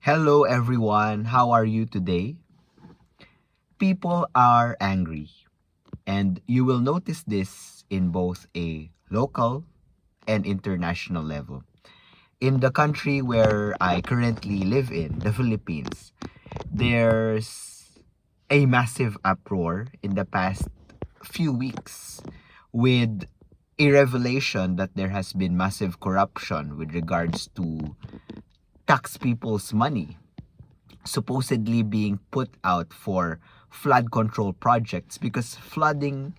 Hello everyone, how are you today? People are angry, and you will notice this in both a local and international level. In the country where I currently live in, the Philippines, there's a massive uproar in the past few weeks with a revelation that there has been massive corruption with regards to tax people's money supposedly being put out for flood control projects because flooding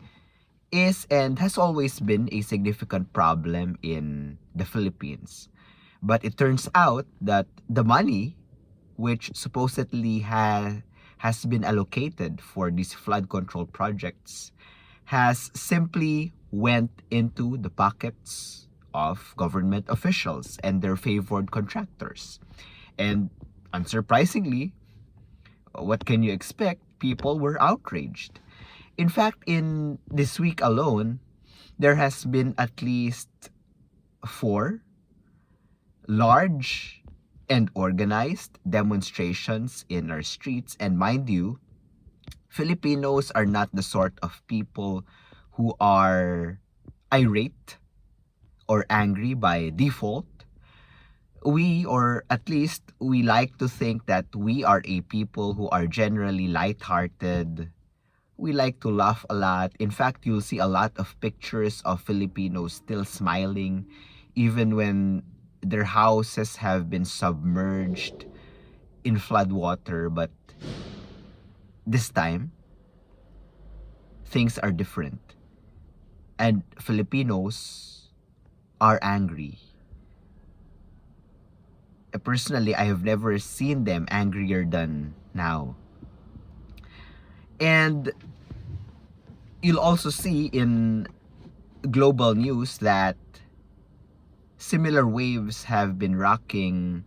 is and has always been a significant problem in the Philippines. But it turns out that the money which supposedly has been allocated for these flood control projects has simply went into the pockets of government officials and their favored contractors. And unsurprisingly, what can you expect? People were outraged. In fact, in this week alone, there has been at least four large and organized demonstrations in our streets. And mind you, Filipinos are not the sort of people who are irate or angry by default. We, or at least we like to think that we are a people who are generally lighthearted. We like to laugh a lot. In fact, you'll see a lot of pictures of Filipinos still smiling even when their houses have been submerged in flood water. But this time, things are different. And Filipinos are angry. Personally, I have never seen them angrier than now. And you'll also see in global news that similar waves have been rocking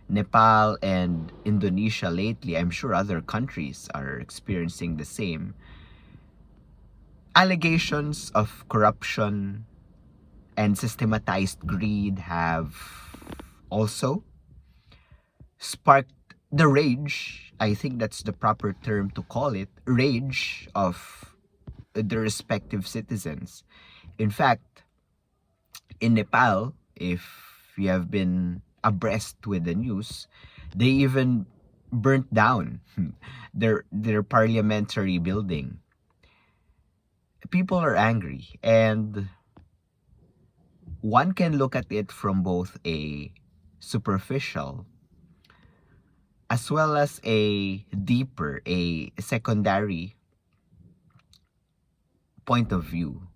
Nepal and Indonesia lately. I'm sure other countries are experiencing the same. Allegations of corruption and systematized greed have also sparked the rage, I think that's the proper term to call it, rage of the respective citizens. In fact, in Nepal, if you have been abreast with the news, they even burnt down their parliamentary building. People are angry, and one can look at it from both a superficial as well as a deeper, a secondary point of view.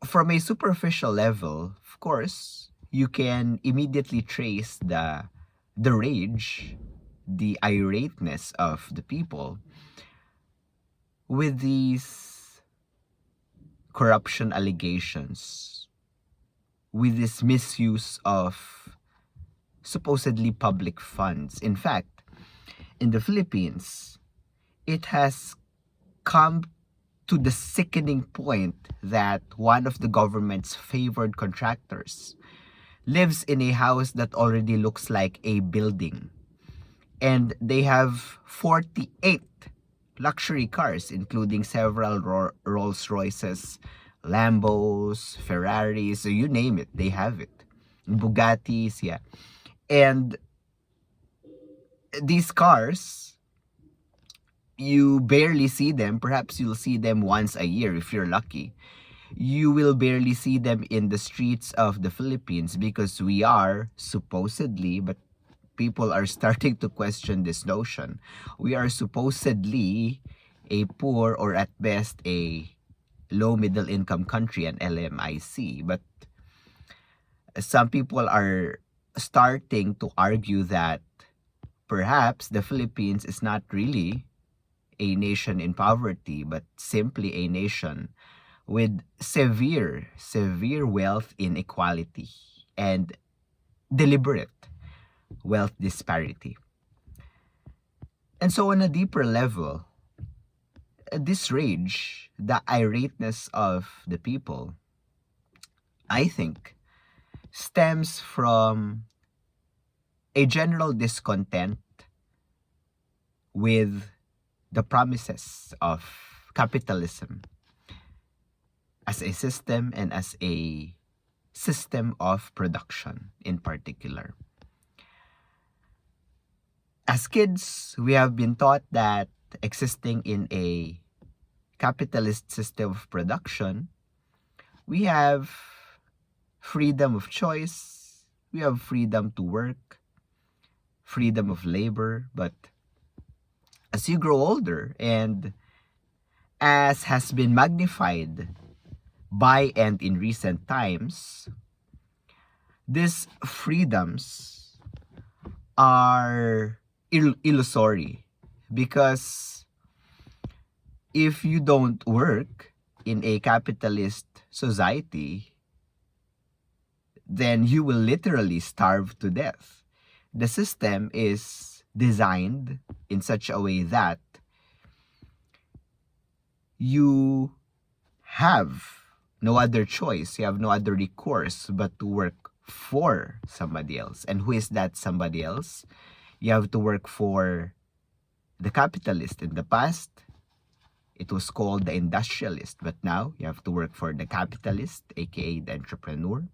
From a superficial level, of course, you can immediately trace the rage, the irateness of the people with these corruption allegations, with this misuse of supposedly public funds. In fact, in the Philippines, it has come to the sickening point that one of the government's favored contractors lives in a house that already looks like a building. And they have 48 luxury cars, including several Rolls Royces, Lambos, Ferraris, so you name it, they have it. Bugattis, yeah. And these cars, you barely see them. Perhaps you'll see them once a year if you're lucky. You will barely see them in the streets of the Philippines because we are supposedly, but people are starting to question this notion. We are supposedly a poor, or at best a low middle income country, an LMIC. But some people are starting to argue that perhaps the Philippines is not really a nation in poverty, but simply a nation with severe wealth inequality and deliberate wealth disparity. And so on a deeper level, this rage, the irateness of the people, I think, stems from a general discontent with the promises of capitalism as a system and as a system of production in particular. As kids, we have been taught that existing in a capitalist system of production, we have freedom of choice, we have freedom to work, freedom of labor. But as you grow older, and as has been magnified by and in recent times, these freedoms are illusory, because if you don't work in a capitalist society, then you will literally starve to death. The system is designed in such a way that you have no other choice, you have no other recourse but to work for somebody else. And who is that somebody else? You have to work for the capitalist. In the past, it was called the industrialist, but now you have to work for the capitalist, aka the entrepreneur,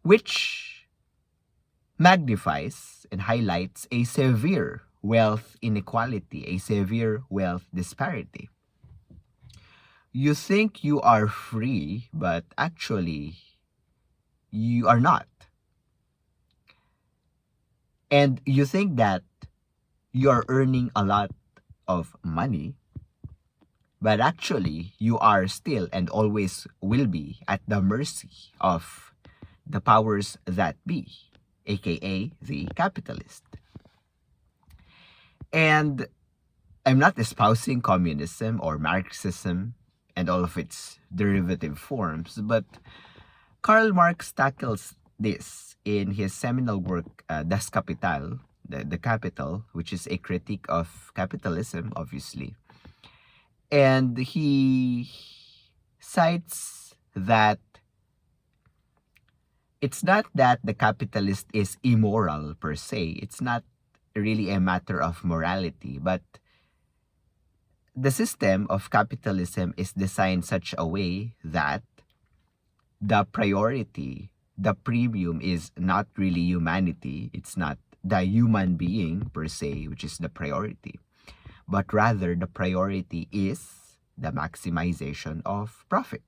which magnifies and highlights a severe wealth inequality, a severe wealth disparity. You think you are free, but actually, you are not. And you think that you are earning a lot of money, but actually, you are still and always will be at the mercy of the powers that be, aka the capitalist. And I'm not espousing communism or Marxism and all of its derivative forms, but Karl Marx tackles this in his seminal work, Das Kapital, the Capital, which is a critique of capitalism, obviously. And he cites that it's not that the capitalist is immoral per se. It's not really a matter of morality, but the system of capitalism is designed such a way that the priority, the premium is not really humanity. It's not the human being per se, which is the priority, but rather the priority is the maximization of profit.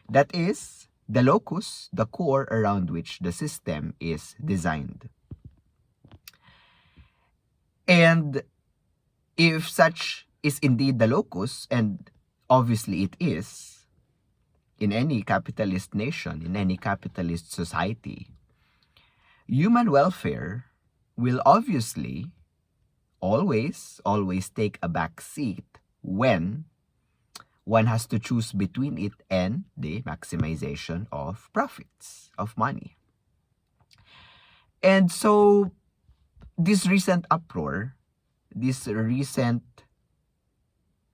That is the locus, the core around which the system is designed. And if such is indeed the locus, and obviously it is, in any capitalist nation, in any capitalist society, human welfare will obviously always take a back seat when one has to choose between it and the maximization of profits, of money. And so this recent uproar, this recent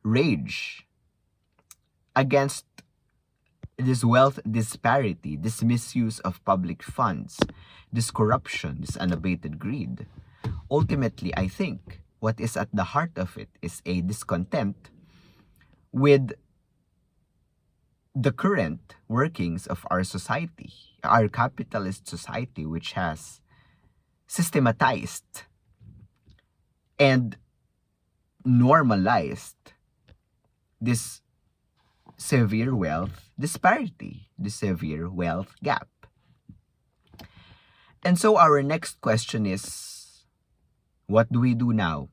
rage against this wealth disparity, this misuse of public funds, this corruption, this unabated greed, ultimately, I think what is at the heart of it is a discontent with the current workings of our society, our capitalist society, which has systematized and normalized this severe wealth disparity, this severe wealth gap. And so our next question is, what do we do now?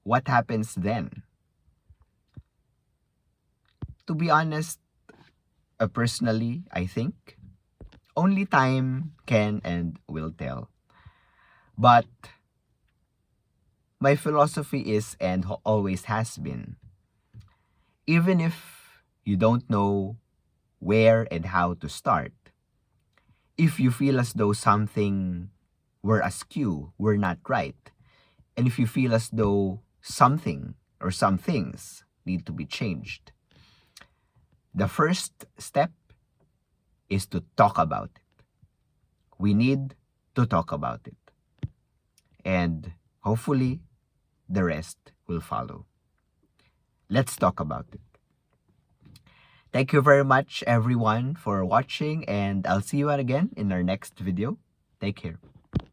What happens then? To be honest, personally, I think only time can and will tell. But my philosophy is, and always has been, even if you don't know where and how to start, if you feel as though something were askew, were not right, and if you feel as though something or some things need to be changed, the first step is to talk about it. We need to talk about it. And hopefully, the rest will follow. Let's talk about it. Thank you very much, everyone, for watching, and I'll see you again in our next video. Take care.